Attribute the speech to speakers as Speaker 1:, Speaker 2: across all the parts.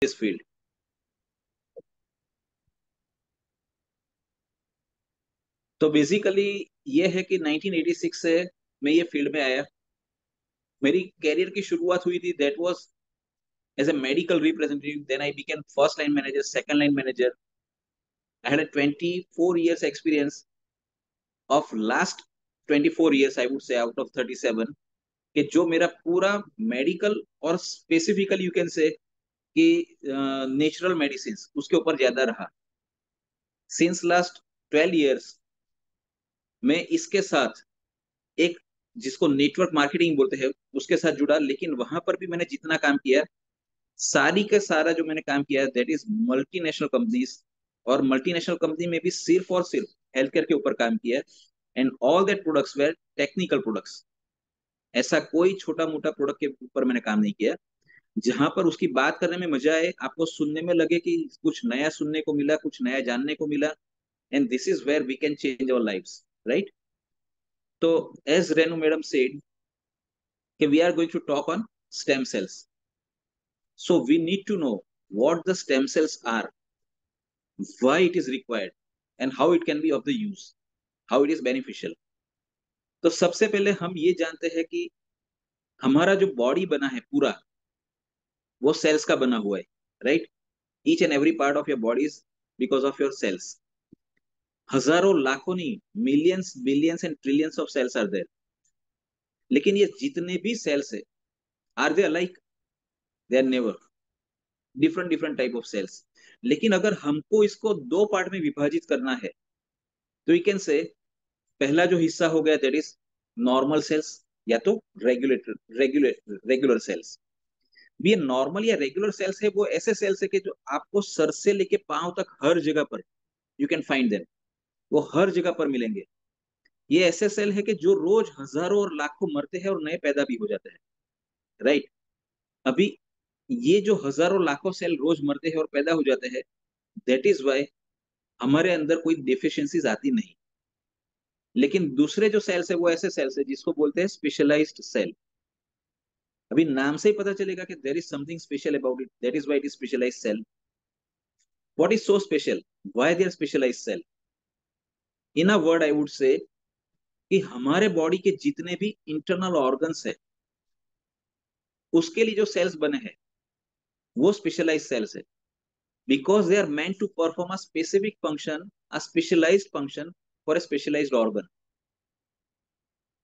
Speaker 1: This field. तो basically ये है कि 1986 से मैं ये फील्ड में आया। मेरी कैरियर की शुरुआत हुई थी that was as a medical representative, then I became first line manager, second line manager. I had a 24 years experience of last 24 years I would say out of 37, कि जो मेरा पूरा मेडिकल और स्पेसिफिकली यू कैन से कि natural medicine उसके ऊपर ज्यादा रहा। सिंस लास्ट 12 years मैं इसके साथ एक जिसको नेटवर्क मार्केटिंग बोलते हैं उसके साथ जुड़ा, लेकिन वहां पर भी मैंने जितना काम किया, सारी का सारा जो मैंने काम किया दैट इज मल्टीनेशनल कंपनीज। और मल्टीनेशनल कंपनी में भी सिर्फ और सिर्फ हेल्थ केयर के ऊपर काम किया। And all that products were technical products. ऐसा कोई छोटा मोटा प्रोडक्ट के ऊपर मैंने काम नहीं किया जहां पर उसकी बात करने में मजा आए, आपको सुनने में लगे कि कुछ नया सुनने को मिला, कुछ नया जानने को मिला। And this is where we can change our lives, right? तो एज रेनू मैडम सेड कि we are going to talk on stem cells. So we need to know what the stem cells are, why it is required, and how it can be of the use, how it is beneficial. तो सबसे पहले हम ये जानते हैं कि हमारा जो बॉडी बना है पूरा, वो सेल्स का बना हुआ है, right? Each and every part of your body is because of your cells. हजारों लाखों नहीं, millions billions and trillions of cells are there. लेकिन ये जितने भी सेल्स है, are they alike? They are never. Different different type of cells. लेकिन अगर हमको इसको दो पार्ट में विभाजित करना है तो यू कैन से पहला जो हिस्सा हो गया दैट इज नॉर्मल सेल्स, या तो रेगुलेटर रेगुलर सेल्स। भी ये नॉर्मल या रेगुलर सेल्स है, वो ऐसे सेल्स है कि जो आपको सर से लेके पांव तक हर जगह पर यू कैन फाइंड देम, वो हर जगह पर मिलेंगे। ये ऐसे सेल है कि जो रोज हजारों और लाखों मरते हैं और नए पैदा भी हो जाते हैं, राइट? अभी ये जो हजारों लाखों सेल रोज मरते हैं और पैदा हो जाते हैं, दैट इज वाई हमारे अंदर कोई डिफिशियंसीज आती नहीं। लेकिन दूसरे जो सेल्स है वो ऐसे सेल्स है जिसको बोलते हैं स्पेशलाइज्ड सेल। अभी नाम से ही पता चलेगा कि there is something special about it, that is why it is specialized cell. What is so special, why they are specialized cell? In a word I would say कि हमारे बॉडी के जितने भी इंटरनल ऑर्गन्स है उसके लिए जो sales बने हैं वो स्पेशलाइज्ड सेल्स है, because they are meant to perform a specific function, a specialized function for a specialized organ.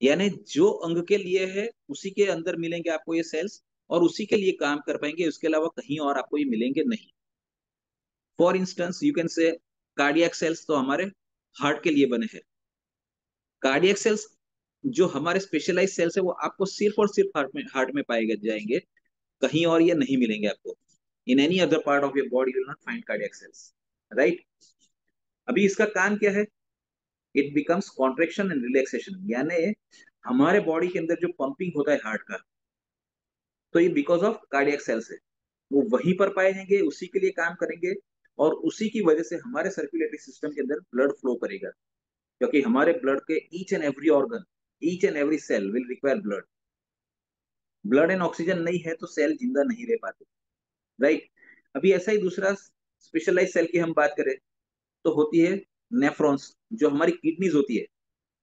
Speaker 1: यानी जो अंग के लिए है उसी के अंदर मिलेंगे आपको ये सेल्स, और उसी के लिए काम कर पाएंगे, उसके अलावा कहीं और आपको ये मिलेंगे नहीं। For instance you can say cardiac cells तो हमारे हार्ट के लिए बने हैं। कार्डियक सेल्स जो हमारे स्पेशलाइज सेल्स है वो आपको सिर्फ और सिर्फ हार्ट में पाए जाएंगे, कहीं और ये नहीं मिलेंगे आपको। In any other part of your body will not find cardiac cells, right? अभी इसका काम क्या है? It becomes contraction and relaxation. यानी हमारे बॉडी के अंदर जो पंपिंग होता है हार्ट का, तो ये बिकॉज ऑफ कार्डियक सेल्स है। वो वहीं पर पाए जाएंगे, उसी के लिए काम करेंगे, और उसी की वजह से हमारे सर्कुलेटरी सिस्टम के अंदर ब्लड फ्लो करेगा। क्योंकि हमारे ब्लड के each and every organ, each and every cell will require blood. Blood and oxygen नहीं है तो सेल जिंदा नहीं रह पाते, राइट? अभी ऐसा ही दूसरा स्पेशलाइज सेल की हम बात करें तो होती है नेफ्रॉन्स। जो हमारी किडनीज होती है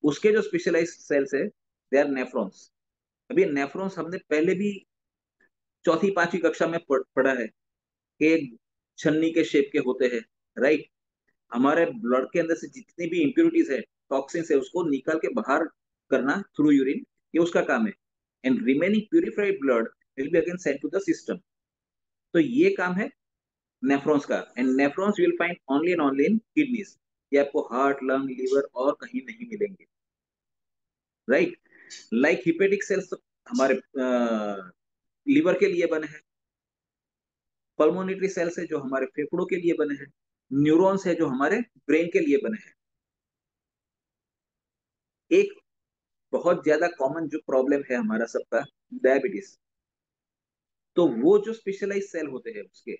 Speaker 1: उसके जो स्पेशलाइज सेल्स है दे आर नेफ्रॉन्स। अभी नेफ्रॉन्स हमने पहले भी चौथी पांचवी कक्षा में पढ़ा है कि एक छन्नी के शेप के होते हैं, राइट? हमारे ब्लड के अंदर से जितनी भी इंप्योरिटीज है, टॉक्सिन्स है, उसको निकाल के बाहर करना थ्रू यूरिन, ये उसका काम है। And remaining purified blood will be again sent to the system. तो ये काम है नेफ्रॉन्स का। And nephrons will find only and only in kidneys. ये आपको हार्ट, लंग, लीवर और कहीं नहीं मिलेंगे, राइट? लाइक हिपेटिक सेल्स हमारे लीवर के लिए बने हैं। पल्मोनेटरी सेल्स है जो हमारे फेफड़ों के लिए बने हैं। न्यूरॉन्स है जो हमारे ब्रेन के लिए बने हैं। एक बहुत ज्यादा कॉमन जो प्रॉब्लम है हमारा सबका, डायबिटीज। तो वो जो स्पेशलाइज सेल होते हैं उसके,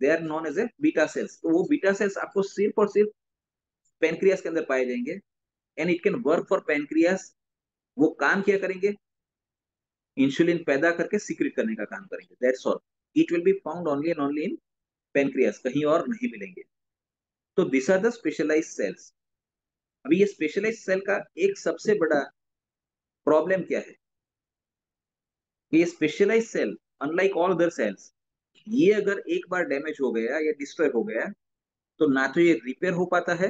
Speaker 1: they are known as a beta cells. तो वो बीटा सेल्स आपको सिर्फ और सिर्फ पेनक्रियास के अंदर पाए जाएंगे। And it can work for pancreas. वो काम क्या करेंगे? इंसुलिन पैदा करके सिक्रेट करने का काम करेंगे, that's all. It will be found only and only in pancreas, कहीं और नहीं मिलेंगे। तो this are the specialise cells. अभी ये स्पेशलाइज सेल का एक सबसे बड़ा प्रॉब्लम क्या है कि ये specialise cell, unlike all other cells, ये अगर एक बार डैमेज हो गया या डिस्ट्रॉय हो गया, तो ना तो ये रिपेयर हो पाता है,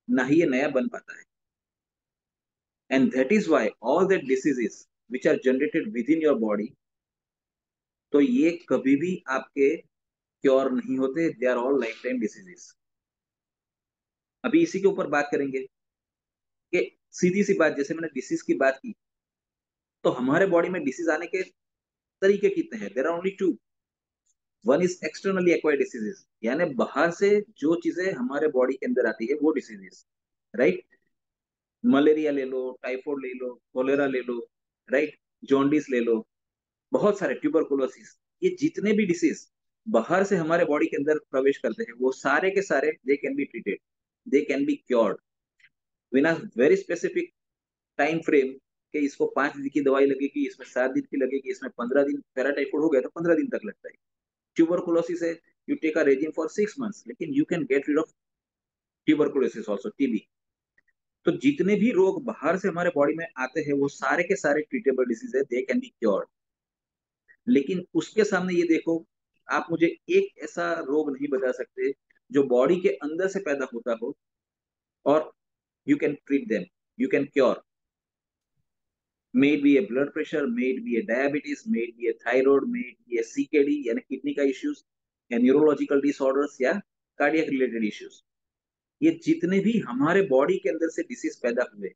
Speaker 1: ना ही ये नया बन पाता है। And that is why all that diseases which are generated with in your body, तो ये कभी भी आपके क्योर नहीं होते, they are all life time diseases. अभी इसी के ऊपर बात करेंगे कि सीधी सी बात, जैसे मैंने डिसीज की बात की, तो हमारे बॉडी में डिसीज आने के तरीके कितने हैं? There are only two. One is externally acquired diseases, यानी बाहर से जो चीजें हमारे बॉडी के अंदर आती है वो डिसीजेस, राइट? मलेरिया ले लो, टाइफाइड ले लो, कोलेरा ले लो, राइट? जॉन्डिस ले लो, बहुत सारे, ट्यूबरकुलोसिस, ये जितने भी डिसीज बाहर से हमारे बॉडी के अंदर प्रवेश करते हैं, वो सारे के सारे they can be treated, they can be cured win a very specific time frame, कि इसको 5 दिन की दवाई लगेगी, इसमें 7 दिन की लगेगी, इसमें 15 दिन। पैराटाइफाइड हो गया तो 15 दिन तक लगता है। ट्यूबरकुलोसिस है, you take a regime for 6 months, लेकिन you can get rid of tuberculosis also, TB. तो जितने भी रोग बाहर से हमारे बॉडी में आते हैं वो सारे के सारे ट्रीटेबल डिसीज है, दे कैन बी क्योर्ड। लेकिन उसके सामने ये देखो, आप मुझे एक ऐसा रोग नहीं बता सकते जो बॉडी के अंदर से पैदा होता हो और you can treat them, you can cure. May it be a blood pressure, may it be a diabetes, may it be a thyroid, may it be a CKD यानी किडनी का इश्यूज, या न्यूरोलॉजिकल डिसऑर्डर्स, या cardiac related issues, ये जितने भी हमारे body के अंदर से डिसीज पैदा हुए,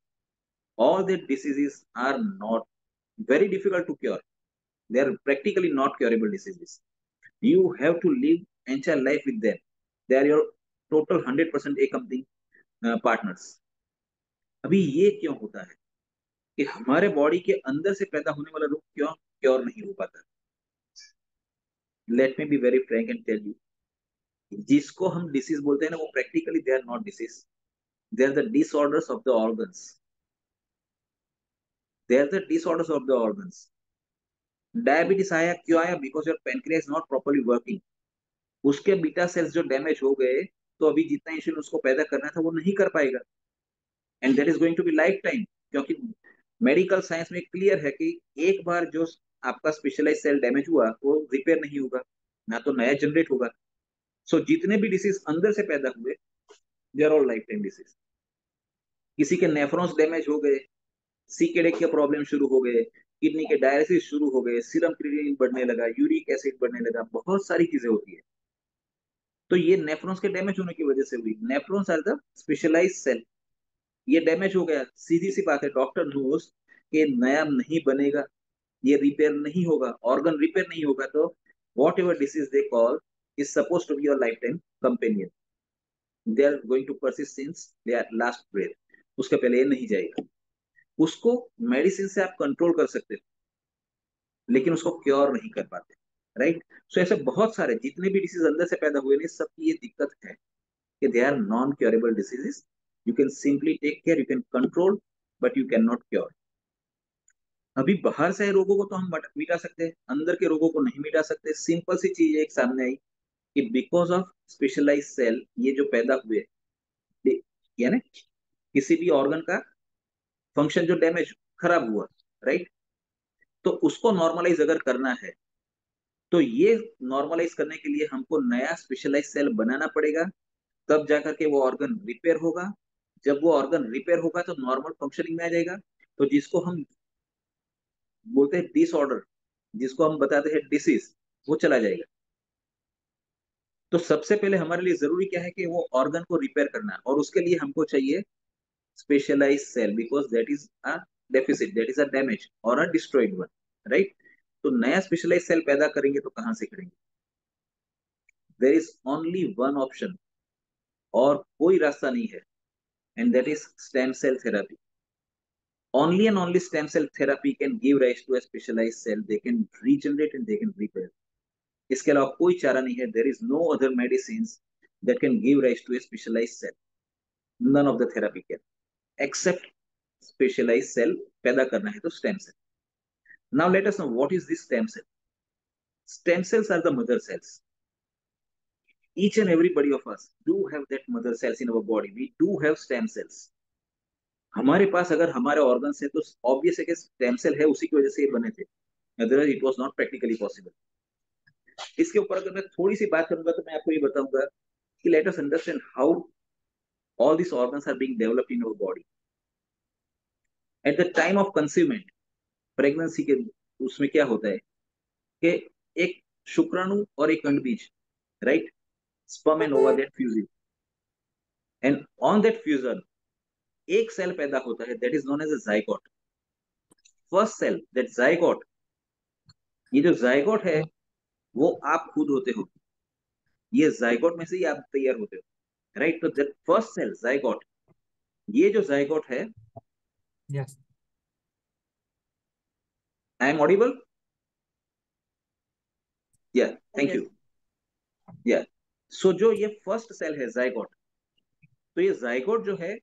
Speaker 1: all that diseases are not very difficult to cure. They are practically not curable diseases. You have to live entire life with them. They are your total 100% accompanying partners. अभी ये क्यों होता है कि हमारे बॉडी के अंदर से पैदा होने वाला रोग क्यों क्योर नहीं हो पाता? Let me be very frank and tell you, जिसको हम डिसीज बोलते हैं ना, वो practically they are not disease, they are the disorders of the organs, they are the disorders of the organs. Diabetes आया क्यों आया? Because your pancreas is not properly working. उसके बीटा सेल्स जो डैमेज हो गए, तो अभी जितना इंसुलिन उसको पैदा करना था वो नहीं कर पाएगा, and that is going to be life time. क्योंकि मेडिकल साइंस में क्लियर है कि एक बार जो आपका स्पेशलाइज सेल डैमेज हुआ वो रिपेयर नहीं होगा, ना तो नया जनरेट होगा। सो जितने भी डिसीज अंदर से पैदा हुए, they are all life time disease. किसी के नेफ्रॉन्स डैमेज हो गए, सीकेडे के प्रॉब्लम शुरू हो गए, किडनी के डायलिसिस शुरू हो गए, सीरम क्रिएटिनिन बढ़ने लगा, यूरिक एसिड बढ़ने लगा, बहुत सारी चीजें होती है। तो ये नेफ्रॉन्स के डैमेज होने की वजह से हुई। Nephrons are the specialise cell, ये डैमेज हो गया, सीधी सी बात है, डॉक्टर नोस कि नया नहीं बनेगा, ये रिपेयर नहीं होगा, ऑर्गन रिपेयर नहीं होगा, तो whatever disease they call is suppose to be your life time companion, they are going to persist since they are last breath, उसके पहले ये नहीं जाएगा। उसको मेडिसिन से आप कंट्रोल कर सकते हो, लेकिन उसको क्योर नहीं कर पाते, राइट? सो ऐसे बहुत सारे जितने भी डिसीज अंदर से पैदा हुए, नहीं सबकी ये दिक्कत है कि they are non curable diseases. You can simply take care, you can control, but you can not cure. अभी बाहर से आए रोगों को तो हम मिटा सकते हैं, अंदर के रोगों को नहीं मिटा सकते। सिंपल सी चीज एक सामने आई कि बिकॉज ऑफ स्पेशलाइज सेल ये जो पैदा हुए, यानी किसी भी ऑर्गन का फंक्शन जो डैमेज, खराब हुआ, राइट? तो उसको नॉर्मलाइज अगर करना है, तो ये नॉर्मलाइज करने के लिए हमको नया स्पेशलाइज सेल बनाना पड़ेगा, तब जाकर के वो ऑर्गन रिपेयर होगा। जब वो ऑर्गन रिपेयर होगा तो नॉर्मल फंक्शनिंग में आ जाएगा। तो जिसको हम बोलते हैं डिसऑर्डर, जिसको हम बताते हैं डिसीज, वो चला जाएगा। तो सबसे पहले हमारे लिए जरूरी क्या है कि वो ऑर्गन को रिपेयर करना, और उसके लिए हमको चाहिए specialise cell, because that is a deficit, that is a damage और अ डिस्ट्रॉइड वन, राइट? तो नया स्पेशलाइज सेल पैदा करेंगे तो कहां से करेंगे? There is only one option, और कोई रास्ता नहीं है, and that is stem cell therapy. Only and only stem cell therapy can give rise to a specialized cell. They can regenerate and they can repair. इसके अलावा कोई चारा नहीं है. There is no other medicines that can give rise to a specialized cell. None of the therapy can, except specialized cell पैदा करना है तो stem cell. Now let us know what is this stem cell. Stem cells are the mother cells. each and everybody of us do have that mother cells in our body. We do have stem cells. हमारे पास अगर हमारे organs है तो obvious है कि stem cell है, उसी की वजह से ये बने थे, otherwise it was not practically possible. इसके ऊपर अगर मैं थोड़ी सी बात करूंगा तो मैं आपको ये बताऊंगा कि let us understand how all this organs are being developed in our body at the time of conceivement. Pregnancy के उसमें क्या होता है कि एक शुक्राणु और एक अंडबीज, right, sperm and ova that fuse, and on that fusion एक सेल पैदा होता है that is known as a zygote. First cell that zygote, ये जो जाइगोट है वो आप खुद होते हो, ये जाइगोट में से ही आप तैयार होते हो, राइट। तो दैट फर्स्ट सेल जाइगोट, ये जो जाइगोट है,
Speaker 2: Yes.
Speaker 1: I am audible? या, थैंक
Speaker 2: Yes.
Speaker 1: यू। या, सो जो ये फर्स्ट सेल है जाइगोट, तो ये जाइगोट जो है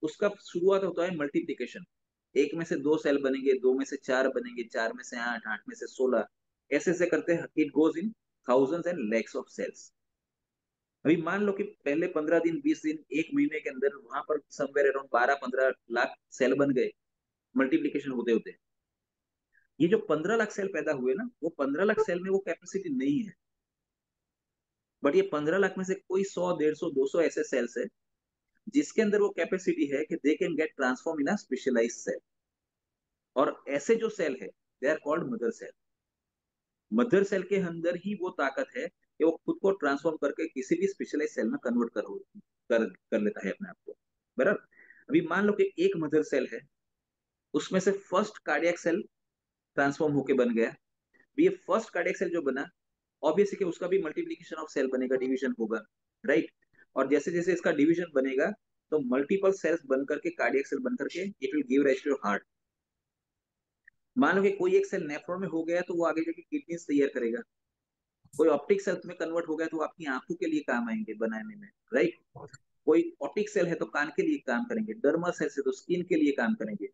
Speaker 1: उसका शुरुआत होता है मल्टीप्लिकेशन। एक में से दो सेल बनेंगे, दो में से चार बनेंगे, चार में से आठ, आठ में से 16, ऐसे ऐसे करते हैं it goes in thousands and lakhs of cells. अभी मान लो कि पहले 15 दिन, 20 दिन, एक महीने के अंदर वहां पर समवेयर अराउंड 12-15 लाख सेल बन गए मल्टीप्लीकेशन होते होते। ये जो 15 लाख सेल पैदा हुए ना, वो 15 लाख सेल में वो कैपेसिटी नहीं है, बट ये 15 लाख में से कोई 100, 150, 200 ऐसे सेल्स है जिसके अंदर वो कैपेसिटी है कि they can get transform in a specialised cell. और ऐसे जो सेल है they are called mother cell. Mother cell के अंदर ही वो ताकत है कि वो खुद को ट्रांसफॉर्म करके किसी भी स्पेशलाइज सेल में कन्वर्ट कर लेता है अपने आप को, बराबर। अभी मान लो कि एक मदर सेल है, उसमें से फर्स्ट कार्डियक सेल ट्रांसफॉर्म होके बन गया। ये फर्स्ट कार्डियक सेल जो बना, ऑब्वियसली कि उसका भी मल्टीप्लिकेशन ऑफ सेल बनेगा, डिवीजन होगा, राइट। और जैसे जैसे इसका डिवीजन बनेगा तो मल्टीपल सेल्स बन करके, कार्डियक सेल बन करके it will give rise to heart. मान लो कि कोई एक सेल नेफ्रॉन में हो गया तो वो आगे जाके किडनी तैयार करेगा। कोई ऑप्टिक सेल में कन्वर्ट हो गया तो वो आपकी आंखों के लिए काम आएंगे बनाने में, राइट। कोई ऑप्टिक सेल है तो कान के लिए काम करेंगे, डर्मल सेल है तो स्किन के लिए काम करेंगे,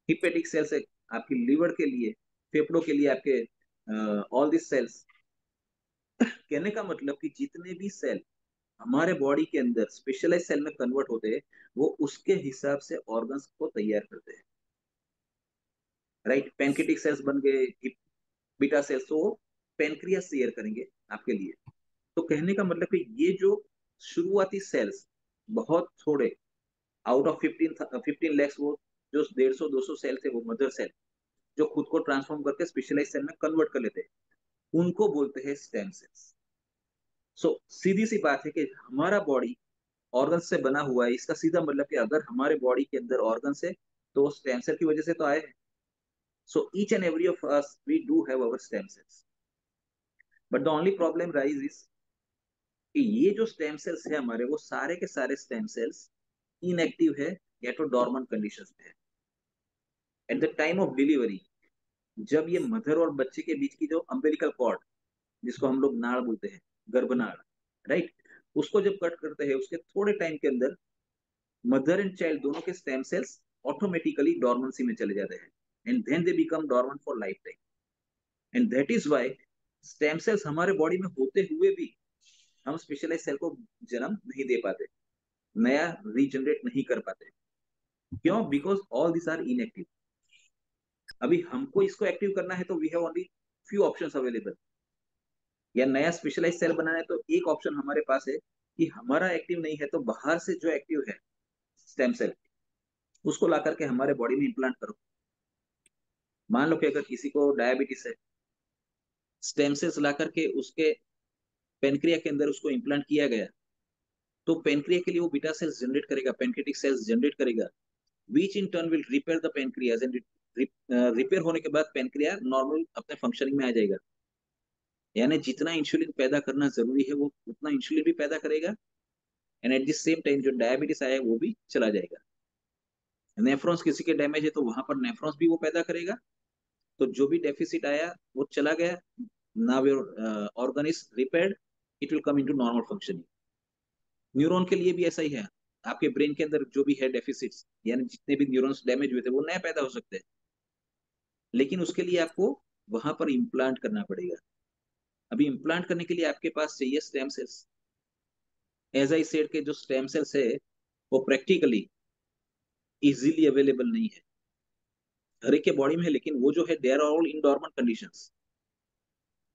Speaker 1: हिपेटिक सेल्स है आपकी लिवर के लिए, फेफड़ों के लिए आपके, ऑल दिस सेल्स। कहने का मतलब कि जितने भी सेल हमारे बॉडी के अंदर स्पेशलाइज सेल में कन्वर्ट होते हैं, वो उसके हिसाब से ऑर्गन्स को तैयार करते हैं, राइट। पेनक्रिटिक सेल्स बन गए, बीटा सेल्स, तो पेनक्रियास तैयार करेंगे आपके लिए। तो कहने का मतलब कि ये जो शुरुआती सेल्स बहुत थोड़े, आउट ऑफ 15 लैक्स, वो जो 150-200 सेल थे वो मदर सेल, जो खुद को ट्रांसफॉर्म करके स्पेशलाइज सेल में कन्वर्ट कर लेते हैं, उनको बोलते हैं स्टेम सेल्स। सो सीधी सी बात है कि हमारा बॉडी ऑर्गन से बना हुआ है, इसका सीधा मतलब कि अगर हमारे बॉडी के अंदर ऑर्गन है तो स्टेम सेल की वजह से तो आए हैं। So each and every of us we do have our stem cells, but the only problem rise is कि ये जो स्टेम सेल्स है हमारे, वो सारे के सारे स्टेम सेल्स इनएक्टिव है या तो डॉर्मेंट कंडीशन में है। At the time of delivery, जब ये मदर और बच्चे के बीच की जो अम्बिलिकल कॉर्ड, जिसको हम लोग नाड़ बोलते हैं, गर्भनाड़, राइट, उसको जब कट करते हैं उसके थोड़े टाइम के अंदर मदर एंड चाइल्ड दोनों के स्टेम सेल्स ऑटोमेटिकली डॉर्मेंसी में चले जाते हैं, and then they become dormant for life time. And that is why stem cells हमारे बॉडी में होते हुए भी हम स्पेशलाइज सेल को जन्म नहीं दे पाते, नया रीजनरेट नहीं कर पाते। क्यों? Because all this are inactive. अभी हमको इसको एक्टिव करना है तो we have only few options available. या नया स्पेशलाइज सेल बनाना है तो एक ऑप्शन हमारे पास है कि हमारा एक्टिव नहीं है तो बाहर से जो एक्टिव है स्टेम सेल, उसको ला करके हमारे बॉडी में इम्प्लांट करो। मान लो कि अगर किसी को डायबिटीज है, स्टेम सेल्स ला करके उसके पेनक्रिया के अंदर उसको इम्प्लांट किया गया, तो पेनक्रिया के लिए वो बीटा सेल्स जनरेट करेगा, पेनक्रिटिक सेल्स जनरेट करेगा, which in turn will repair the pancreas, and repair होने के बाद पेनक्रिया नॉर्मल अपने फंक्शनिंग में आ जाएगा। यानी जितना इंसुलिन पैदा करना जरूरी है वो उतना इंसुलिन भी पैदा करेगा, and at the same time जो डायबिटीज आया है वो भी चला जाएगा। नेफ्रॉन्स किसी के डैमेज है तो वहां पर नेफ्रॉन्स भी वो पैदा करेगा, तो जो भी डेफिसिट आया वो चला गया। Now your organ is repaired, it will come into normal functioning. Neuron के लिए भी ऐसा ही है, आपके ब्रेन के अंदर जो भी है डेफिसिट्स, यानी जितने भी न्यूरॉन्स डैमेज हुए थे वो नए पैदा हो सकते हैं, लेकिन उसके लिए आपको वहां पर इम्प्लांट करना पड़ेगा। अभी इम्प्लांट करने के लिए आपके पास चाहिए stem cells. As I said के जो स्टेम सेल्स है वो प्रैक्टिकली इजीली अवेलेबल नहीं है हर एक के बॉडी में है, लेकिन वो जो है they are all in dormant conditions.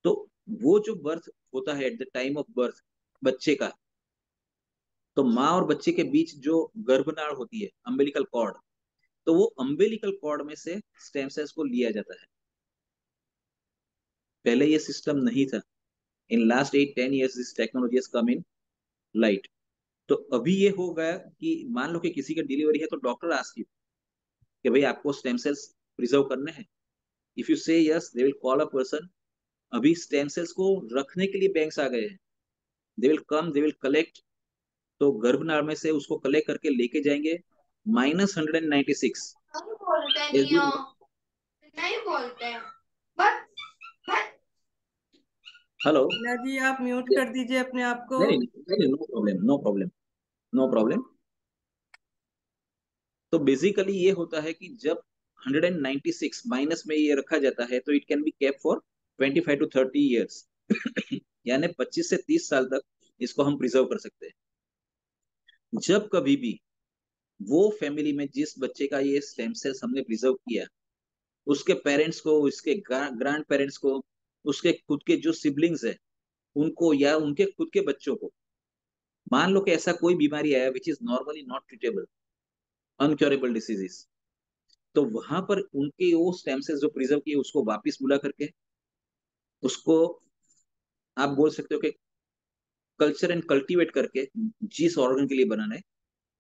Speaker 1: तो वो जो बर्थ होता है at the time of birth बच्चे का, तो माँ और बच्चे के बीच जो गर्भनाड़ होती है अम्बिलिकल कॉर्ड, तो वो अम्बिलिकल कॉर्ड में से स्टेम सेल्स को लिया जाता है। पहले ये सिस्टम नहीं था। In last 8-10 years this technology has come in light. तो अभी ये हो गया कि मान लो कि किसी का डिलीवरी है तो डॉक्टर आस्क यू कि भाई आपको स्टेम सेल्स प्रिजर्व करने हैं। इफ यू से yes they will call a person. अभी स्टेम सेल्स को रखने के लिए बैंक्स आ गए हैं। They will come, they will collect. तो गर्भनाल में से उसको कलेक्ट करके लेके जाएंगे -196।
Speaker 2: नहीं बोलते
Speaker 1: एज
Speaker 2: नहीं
Speaker 1: यू
Speaker 2: हो,
Speaker 1: नो।
Speaker 2: नहीं बोलते हैं बस बस।
Speaker 1: हेलो।
Speaker 2: मीना जी आप म्यूट कर दीजिए अपने आप को।
Speaker 1: नहीं नहीं नहीं, no problem, no problem, no problem. तो बेसिकली ये होता है कि जब 196 माइनस में ये रखा जाता है तो it can be kept for 25 to 30 years। यानी 25 से 30 साल तक इसको हम प्रिजर्व कर सकते हैं। जब कभी भी वो फैमिली में जिस बच्चे का ये स्टेम सेल्स हमने प्रिजर्व किया, उसके पेरेंट्स को, उसके ग्रैंड पेरेंट्स को, उसके खुद के जो सिबलिंग्स है उनको, या उनके खुद के बच्चों को, मान लो कि ऐसा कोई बीमारी आया which is normally not treatable, incurable diseases, तो वहां पर उनके वो स्टेम सेल्स जो प्रिजर्व किए उसको वापस बुला करके उसको, आप बोल सकते हो कि कल्चर एंड कल्टीवेट करके, जिस ऑर्गन के लिए बनाना है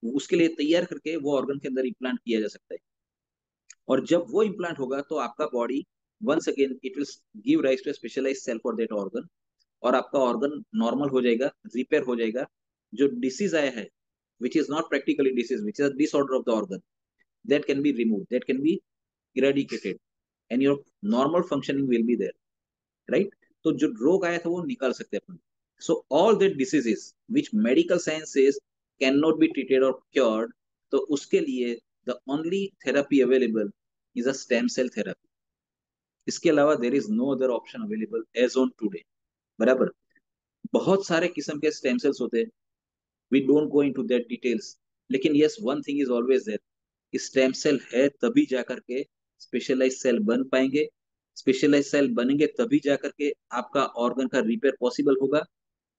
Speaker 1: उसके लिए तैयार करके वो ऑर्गन के अंदर इम्प्लांट किया जा सकता है। और जब वो इम्प्लांट होगा तो आपका body once again it will give rise to specialise cell for that organ. और आपका ऑर्गन नॉर्मल हो जाएगा, रिपेयर हो जाएगा। जो डिसीज आया है which is not practically disease, which is disorder of the organ, that can be remove, that can be eradicated, and your normal functioning will be there, right. तो जो रोग आया था वो निकाल सकते हैं अपन। So all that diseases which medical sciences can not be treated और क्योर्ड, तो उसके लिए the only therapy available is a stem cell therapy. इसके अलावा there is no other option available as on today. बराबर। बहुत सारे किस्म के स्टेम सेल्स होते हैं, we don't go into that details. लेकिन yes, one thing is always there, stem cell है तभी जाकर के स्पेशलाइज सेल बन पाएंगे। स्पेशलाइज सेल बनेंगे तभी जाकर के आपका ऑर्गन का रिपेयर पॉसिबल होगा।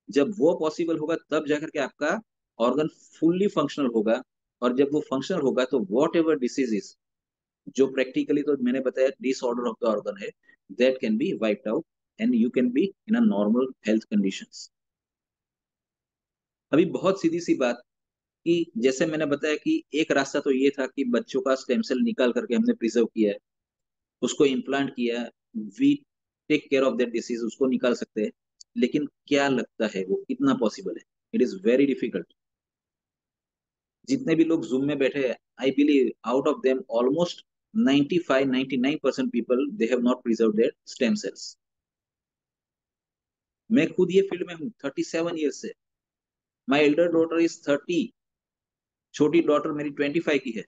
Speaker 1: जब वो पॉसिबल होगा तब जाकर के आपका ऑर्गन फुल्ली फंक्शनल होगा। और जब वो फंक्शनल होगा तो वॉट एवर डिसीजेस जो प्रैक्टिकली तो मैंने बताया डिसऑर्डर ऑफ द ऑर्गन है, that can B wiped out and you can be in a normal health conditions. अभी बहुत सीधी सी बात कि जैसे मैंने बताया कि एक रास्ता तो ये था कि बच्चों का स्टेम सेल निकाल करके हमने प्रिजर्व किया है, उसको इम्प्लांट किया, we take care of that disease, उसको निकाल सकते हैं। लेकिन क्या लगता है वो कितना पॉसिबल है? It is very difficult. जितने भी लोग जूम में बैठे हैं, I believe out of them almost 95-99% people they have not preserve there stem cells. मैं खुद ये फील्ड में हूँ 37 ईयर्स से। माई एल्डर डॉटर इज 30, छोटी डॉटर मेरी 25 की है।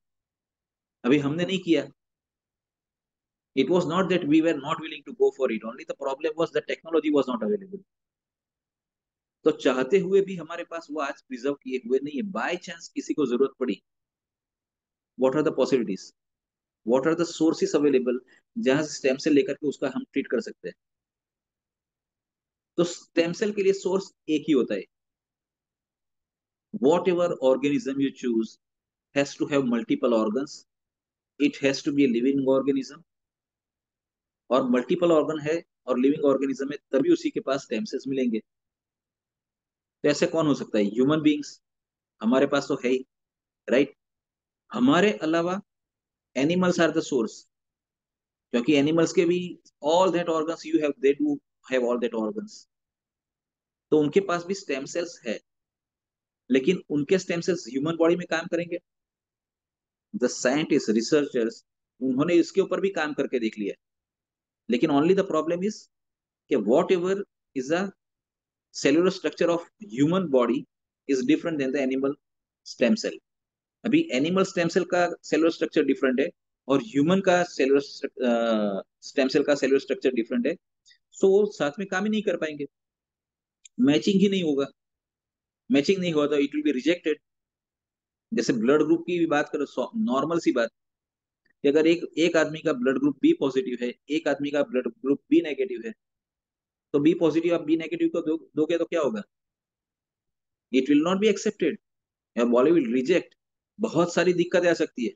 Speaker 1: अभी हमने नहीं किया। It was not that we were not willing to go for it. Only the problem was the technology was not available. तो चाहते हुए भी हमारे पास वो आज प्रिजर्व किए हुए नहीं है। बाय चांस किसी को जरूरत पड़ी, what are the possibilities, what are the sources available जहां से स्टेम सेल लेकर के उसका हम ट्रीट कर सकते हैं। तो स्टेम सेल के लिए सोर्स एक ही होता है। Whatever organism you choose has to have multiple organs, it has to be a living organism. और मल्टीपल ऑर्गन है और लिविंग ऑर्गेनिज्म है तभी उसी के पास स्टेम सेल्स मिलेंगे। तो ऐसे कौन हो सकता है? ह्यूमन बींग्स हमारे पास तो है ही, राइट। हमारे अलावा एनिमल्स आर द सोर्स, क्योंकि एनिमल्स के भी all that organs you have, they do have all that organs. तो उनके पास भी स्टेम सेल्स है, लेकिन उनके स्टेम सेल्स ह्यूमन बॉडी में काम करेंगे? द साइंटिस्ट रिसर्चर्स उन्होंने इसके ऊपर भी काम करके देख लिया। लेकिन ओनली द प्रॉब्लम इज कि whatever is the cellular structure of human body is different than the animal stem cell. अभी एनिमल स्टेम सेल का सेलुलर स्ट्रक्चर डिफरेंट है और ह्यूमन का सेलुलर स्टेम सेल का सेलुलर स्ट्रक्चर डिफरेंट है। So वो साथ में काम ही नहीं कर पाएंगे, मैचिंग ही नहीं होगा। मैचिंग नहीं हुआ तो इट विल बी रिजेक्टेड। जैसे ब्लड ग्रुप की भी बात करो, नॉर्मल सी बात, कि अगर एक एक आदमी का ब्लड ग्रुप बी पॉजिटिव है, एक आदमी का ब्लड ग्रुप बी नेगेटिव है, तो बी पॉजिटिव आप बी नेगेटिव को दोगे तो क्या होगा? It will not be accepted, या बॉडी विल रिजेक्ट। बहुत सारी दिक्कतें आ सकती है,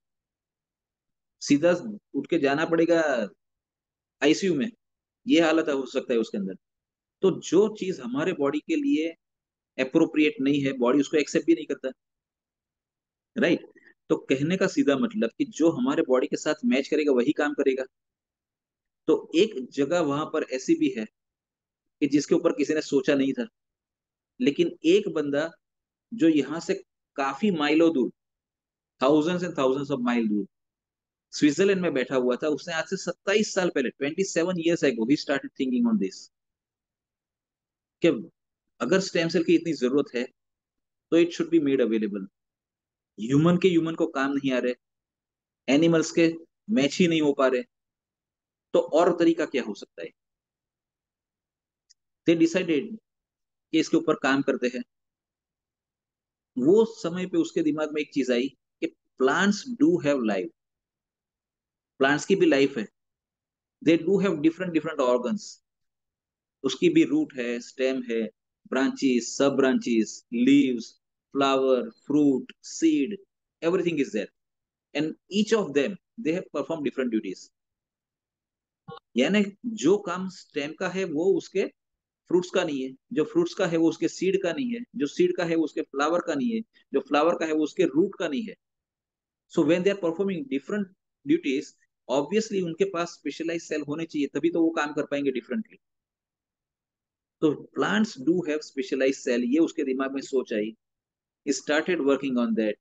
Speaker 1: सीधा उठ के जाना पड़ेगा आईसीयू में, ये हालत हो सकता है उसके अंदर। तो जो चीज हमारे बॉडी के लिए अप्रोप्रिएट नहीं है, बॉडी उसको एक्सेप्ट भी नहीं करता, राइट। तो कहने का सीधा मतलब कि जो हमारे बॉडी के साथ मैच करेगा वही काम करेगा। तो एक जगह वहां पर ऐसी भी है कि जिसके ऊपर किसी ने सोचा नहीं था, लेकिन एक बंदा जो यहाँ से काफी माइलों दूर, thousands and thousands of mile दूर, स्विट्जरलैंड में बैठा हुआ था, उसने आज से 27 साल पहले, 27 years ago he started thinking on this, कि अगर स्टेम सेल की इतनी जरूरत है तो it should be made available. Human के ह्यूमन को काम नहीं आ रहे, एनिमल्स के मैच ही नहीं हो पा रहे, तो और तरीका क्या हो सकता है? दे डिसाइडेड कि इसके ऊपर काम करते हैं। वो समय पे उसके दिमाग में एक चीज आई कि plants do have life, plants की भी लाइफ है, they do have different different organs, उसकी भी रूट है, स्टेम है, ब्रांचेस, सब branches, leaves, flower, fruit, seed, everything is there, and each of them they have perform different duties. यानी जो काम स्टेम का है वो उसके फ्रूट्स का नहीं है, जो फ्रूट्स का है वो उसके सीड का नहीं है, जो सीड का है वो उसके फ्लावर का नहीं है, जो फ्लावर का है वो उसके रूट का नहीं है। So when they are performing different duties, obviously उनके पास स्पेशलाइज सेल होने चाहिए, तभी तो वो काम कर पाएंगे डिफरेंटली। तो plants do have specialise cell, ये उसके दिमाग में सोच आई, started working on that.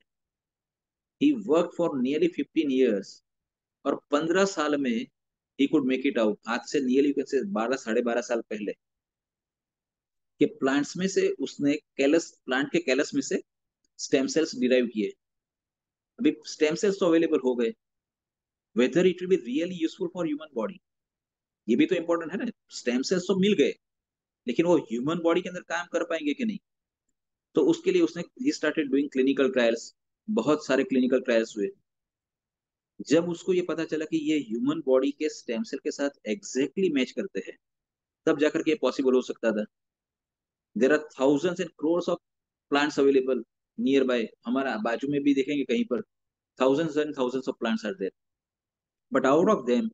Speaker 1: He work for nearly 15 years, और 15 साल में he could make it out, आज से नियरली कैन से 12 साढ़े 12 साल पहले, कि प्लांट्स में से उसने कैलस, प्लांट के कैलस में से स्टेम सेल्स डिराइव किए। अभी स्टेम सेल्स तो अवेलेबल हो गए, whether it will be really useful for human body, ये भी तो इंपॉर्टेंट है ना। स्टेम सेल्स तो मिल गए, लेकिन वो ह्यूमन बॉडी के अंदर काम कर पाएंगे कि नहीं? तो उसके लिए उसने he started doing clinical trials, बहुत सारे क्लिनिकल ट्रायल्स हुए। जब उसको ये पता चला कि ये ह्यूमन बॉडी के स्टेम सेल के साथ एग्जैक्टली मैच करते हैं, तब जाकर के पॉसिबल हो सकता था। There are thousands and crores of plants available nearby, हमारा बाजू में भी देखेंगे कहीं पर, thousands and thousands of plants are there, but out of them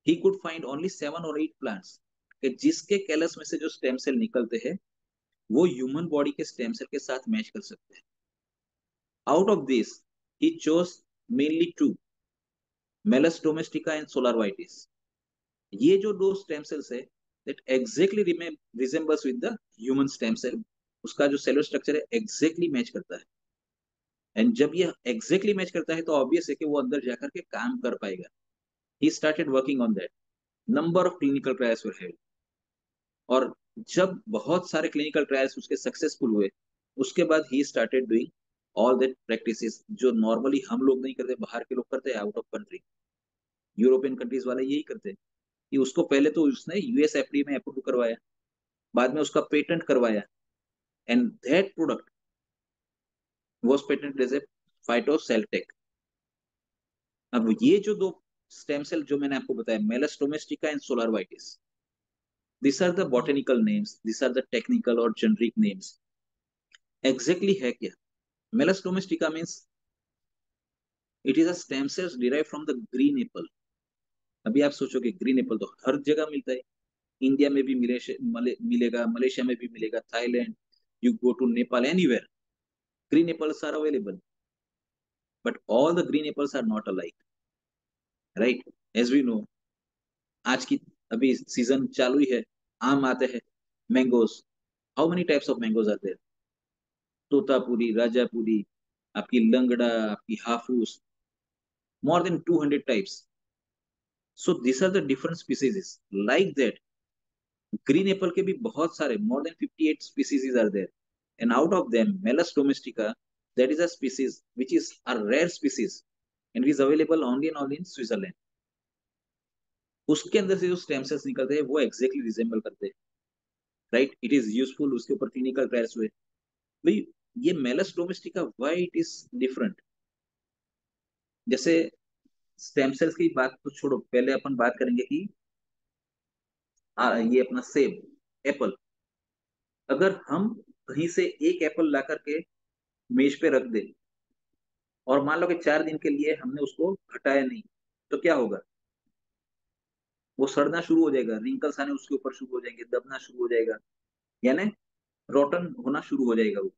Speaker 1: he could find only 7 or 8 plants कि जिसके कैलस में से जो स्टेम सेल निकलते हैं वो ह्यूमन बॉडी के स्टेम सेल के साथ मैच कर सकते हैं। Out of this he chose mainly two, Malus domestica and solar vitis. ये जो दो स्टेम सेल्स है that exactly resembles with the human stem cell, उसका जो सेलुलर स्ट्रक्चर है एग्जैक्टली मैच करता है। एंड जब ये एग्जैक्टली मैच करता है तो ऑब्वियस है कि वो अंदर जाकर के काम कर पाएगा। He started working on that, number of clinical trials were held, और जब बहुत सारे क्लिनिकल ट्रायल्स उसके सक्सेसफुल हुए, उसके बाद he started doing all that practices जो नॉर्मली हम लोग नहीं करते, बाहर के लोग करते हैं out of country. European countries वाले यही करते हैं कि उसको पहले तो उसने यूएस एफडीए में अप्रूव करवाया, बाद में उसका पेटेंट करवाया, and that product was patented as a PhytoCellTec. अब ये जो दो स्टेम सेल जो मैंने आपको बताया, Malus domestica and solar vitis, this are the botanical names, this are the technical और जेनरिक नेम्स। एग्जैक्टली है क्या? Malus domestica means it is a stem cells derive from the green apple. अभी आप सोचोगे ग्रीन एप्पल तो हर जगह मिलता है, इंडिया में भी मिलेगा, मलेशिया में भी मिलेगा, Thailand, you go to Nepal, anywhere green apples are available, but all the green apples are not alike, right? As we know, आज की अभी सीजन चालू ही है, आम आते हैं, mangoes, how many types of mangoes आते हैं? तोतापुरी, राजापुरी, आपकी लंगड़ा, आपकी Hapus, more than 200 types. So this are the different species, like that green apple के भी बहुत सारे, more than 58 species are there, and out of them Malus domestica, that is a species which is a rare species and it is available only and only in Switzerland। उसके अंदर से जो stem cells निकलते हैं वो exactly resemble करते हैं, right. It is useful, उसके ऊपर क्लिनिकल ट्रायल्स हुए। भाई ये Malus domestica why it is different. जैसे स्टेम सेल्स की बात तो छोड़ो, पहले अपन बात करेंगे कि ये अपना सेब, एप्पल, अगर हम कहीं से एक एप्पल ला करके मेज पे रख दे और मान लो कि 4 दिन के लिए हमने उसको हटाया नहीं, तो क्या होगा? वो सड़ना शुरू हो जाएगा, रिंकल्स आने उसके ऊपर शुरू हो जाएंगे, दबना शुरू हो जाएगा, यानी रोटन होना शुरू हो जाएगा वो।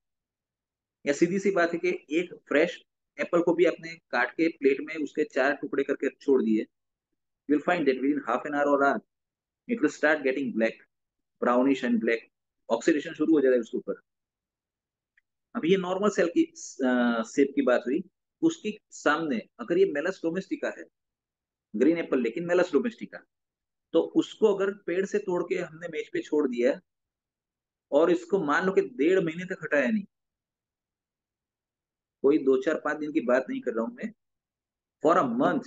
Speaker 1: या सीधी सी बात है कि एक फ्रेश एप्पल को भी आपने काट के प्लेट में उसके 4 टुकड़े करके छोड़ दिए, you'll find that within half an hour or hour it will start getting black, brownish and black, oxidation शुरू हो जाएगा उसके ऊपर। अभी ये नॉर्मल सेल की सेब की बात हुई, उसके सामने अगर ये मेलस डोमेस्टिका है, ग्रीन एप्पल लेकिन मेलस डोमेस्टिका, तो उसको अगर पेड़ से तोड़ के हमने मेज पे छोड़ दिया और इसको मान लो कि 1.5 महीने तक हटाया नहीं, कोई 2 4 5 दिन की बात नहीं कर रहा हूं मैं, फॉर अ मंथ,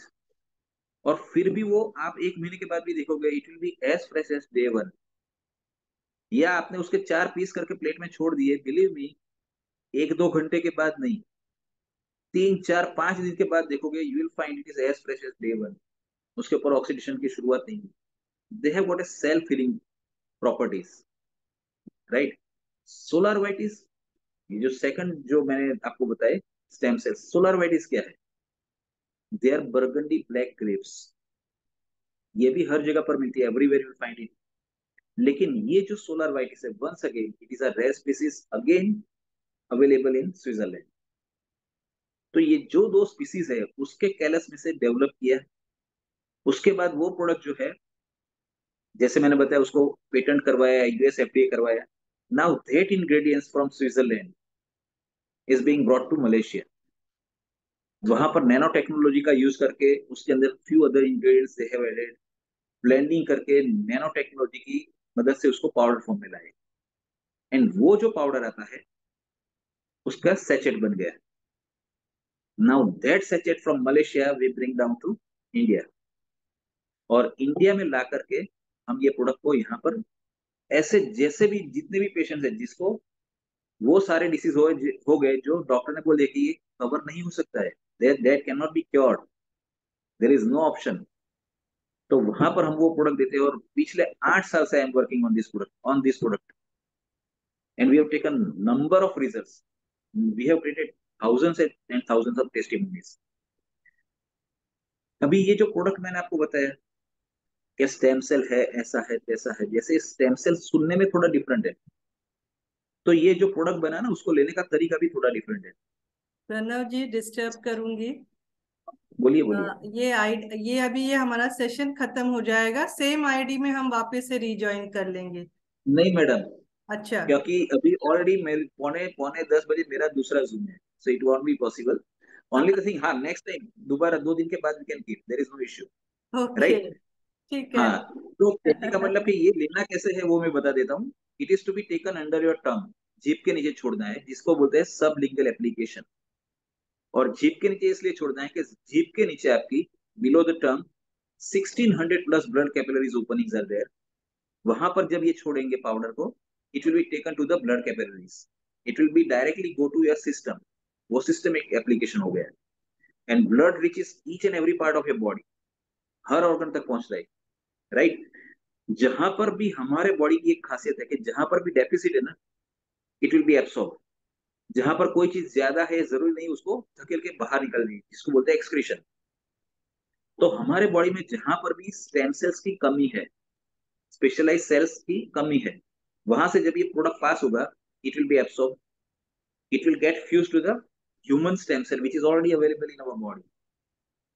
Speaker 1: और फिर भी वो आप 1 महीने के बाद भी देखोगे it will be as fresh as day one. या आपने उसके 4 पीस करके प्लेट में छोड़ दिए, बिलीव मी, 1 2 घंटे के बाद नहीं, 3 4 5 दिन के बाद देखोगे you will find it is as fresh as day one. उसके ऊपर ऑक्सीडेशन की शुरुआत नहीं हुई। They have got a self healing properties, right. Solar vitis, ये जो सेकंड जो मैंने आपको बताए स्टेम सेल्स, सोलर वाइटिस क्या है? They are burgundy black grapes. ये भी हर जगह पर मिलती है, एवरीवेयर यू फाइंड इट। लेकिन ये जो सोलर वाइटिस है, once again it is a rare species, again available in Switzerland. तो ये जो दो स्पीसीज है उसके कैलस में से डेवलप किया है। उसके बाद वो प्रोडक्ट जो है, जैसे मैंने बताया, उसको पेटेंट करवाया, यूएस एफडीए करवाया। Now that ingredients from Switzerland is being brought to Malaysia. वहां पर नैनो टेक्नोलॉजी का यूज करके उसके अंदर few other ingredients they have added, blending करके नैनो टेक्नोलॉजी की मदद से उसको पाउडर फॉर्म में लाए, एंड वो जो पाउडर आता है उसका सैचेट बन गया। Now that sachet from Malaysia we bring down to India, और इंडिया में ला करके हम ये प्रोडक्ट को यहाँ पर, ऐसे जैसे भी जितने भी पेशेंट्स हैं जिसको वो सारे डिसीज हो गए जो डॉक्टर ने बोल दिया कि ये कवर नहीं हो सकता है, that can not be cured, there is no option, तो वहां पर हम वो प्रोडक्ट देते हैं। और पिछले 8 साल से I am working on this product and we have taken number of results, we have created thousands and thousands of testimonies। अभी ये जो प्रोडक्ट मैंने आपको बताया कि स्टेम सेल है, ऐसा है तैसा है, जैसे स्टेम सेल सुनने में थोड़ा डिफरेंट है, तो ये जो प्रोडक्ट बना ना उसको लेने का तरीका भी थोड़ा डिफरेंट है।
Speaker 2: प्रणव जी, डिस्टर्ब करूंगी।
Speaker 1: बोलिए बोलिए।
Speaker 2: ये अभी ये हमारा सेशन खत्म हो जाएगा, सेम आईडी में हम वापस से रिजॉइन कर लेंगे।
Speaker 1: नहीं मैडम,
Speaker 2: अच्छा।
Speaker 1: क्योंकि अभी ऑलरेडी मेरे पौने पौने 10 बजे मेरा दूसरा जूम है, so it won't be possible. Only the thing, हाँ, नेक्स्ट टाइम दोबारा 2 दिन के बाद we can keep, there is no issue,
Speaker 2: okay,
Speaker 1: right.
Speaker 2: ठीक है।
Speaker 1: हाँ, तो कहने का मतलब कि ये लेना कैसे है वो मैं बता देता हूँ। It is to be taken under your tongue, जीभ के नीचे छोड़ना है, जिसको बोलते हैं सब लिंगल एप्लीकेशन। और जीभ के नीचे इसलिए छोड़ना है कि जीभ के नीचे आपकी, below the tongue, 1600 plus blood capillaries openings are there. वहां पर जब ये छोड़ेंगे पाउडर को, it will be taken to the blood capillaries, it will be directly go to your system. वो सिस्टम एक एप्लीकेशन हो गया, and blood reaches each and every part of your body, हर ऑर्गन तक पहुंच रहा है, राइट। जहां पर भी हमारे बॉडी की एक खासियत है कि जहां पर भी डेफिसिट है ना, इट विल बी एब्सॉर्ब। जहां पर कोई चीज ज्यादा है, जरूरी नहीं उसको धकेल के बाहर निकलनी है, जिसको बोलते हैं एक्सक्रीशन। तो हमारे बॉडी में जहां पर भी स्टेम सेल्स की कमी है, स्पेशलाइज सेल्स की कमी है, वहां से जब ये प्रोडक्ट पास होगा, it will be absorb, it will get fuse to the human stem cell which is already available in our body.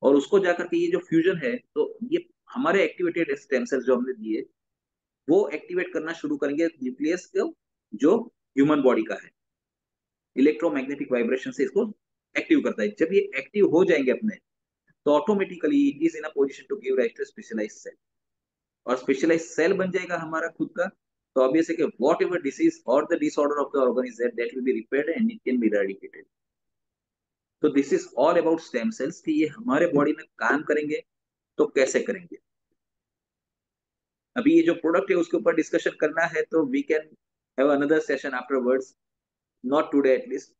Speaker 1: और उसको जाकर के ये जो फ्यूजन है, तो ये हमारे एक्टिवेटेड स्टेम सेल्स जो हमने दिए, वो एक्टिवेट करना शुरू करेंगे न्यूक्लियस को, जो ह्यूमन बॉडी का है, इलेक्ट्रोमैग्नेटिक वाइब्रेशन से इसको एक्टिव करता है। जब ये एक्टिव हो जाएंगे अपने, तो automatically it is in a position to give rise to specialise cell, और स्पेशलाइज सेल बन जाएगा हमारा खुद का। तो ऑब्वियस है कि वॉट एवर डिसीज और the disorder of the organ is that will be repaired and it can be eradicated. तो this is all about stem cells कि ये हमारे बॉडी में काम करेंगे तो कैसे करेंगे। अभी ये जो प्रोडक्ट है उसके ऊपर डिस्कशन करना है तो we can have another session afterwards, not today at least,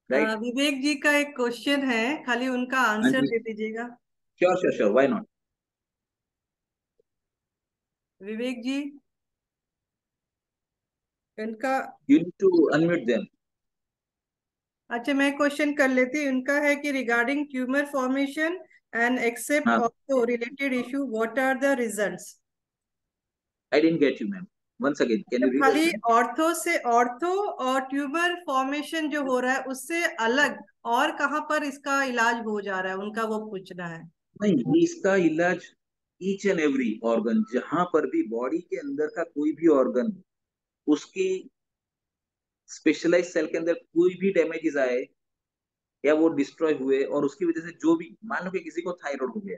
Speaker 1: right?
Speaker 2: Vivek ji का एक क्वेश्चन है, खाली उनका
Speaker 1: हाँ
Speaker 2: आंसर
Speaker 1: जी,
Speaker 2: दे दीजिएगा।
Speaker 1: Sure sure sure, why not.
Speaker 2: Vivek ji, इनका।
Speaker 1: You need to unmute them.
Speaker 2: अच्छा, मैं क्वेश्चन कर लेती हूँ। उनका है कि regarding tumour formation and except
Speaker 1: हाँ,
Speaker 2: ortho related issue, what are the results?
Speaker 1: I didn't get you ma'am, once again can
Speaker 2: तो
Speaker 1: यू रीड
Speaker 2: खाली
Speaker 1: अगेन?
Speaker 2: ऑर्थो से, ऑर्थो और ट्यूबर फॉर्मेशन जो हो रहा है उससे अलग और कहाँ पर इसका इलाज हो जा रहा है, उनका वो पूछना है।
Speaker 1: नहीं, इसका इलाज ईच एंड एवरी ऑर्गन, जहां पर भी बॉडी के अंदर का कोई भी ऑर्गन, उसकी स्पेशलाइज सेल के अंदर कोई भी डैमेजेस आए या वो डिस्ट्रॉय हुए, और उसकी वजह से जो भी, मान लो कि किसी को थायराइड हो गया,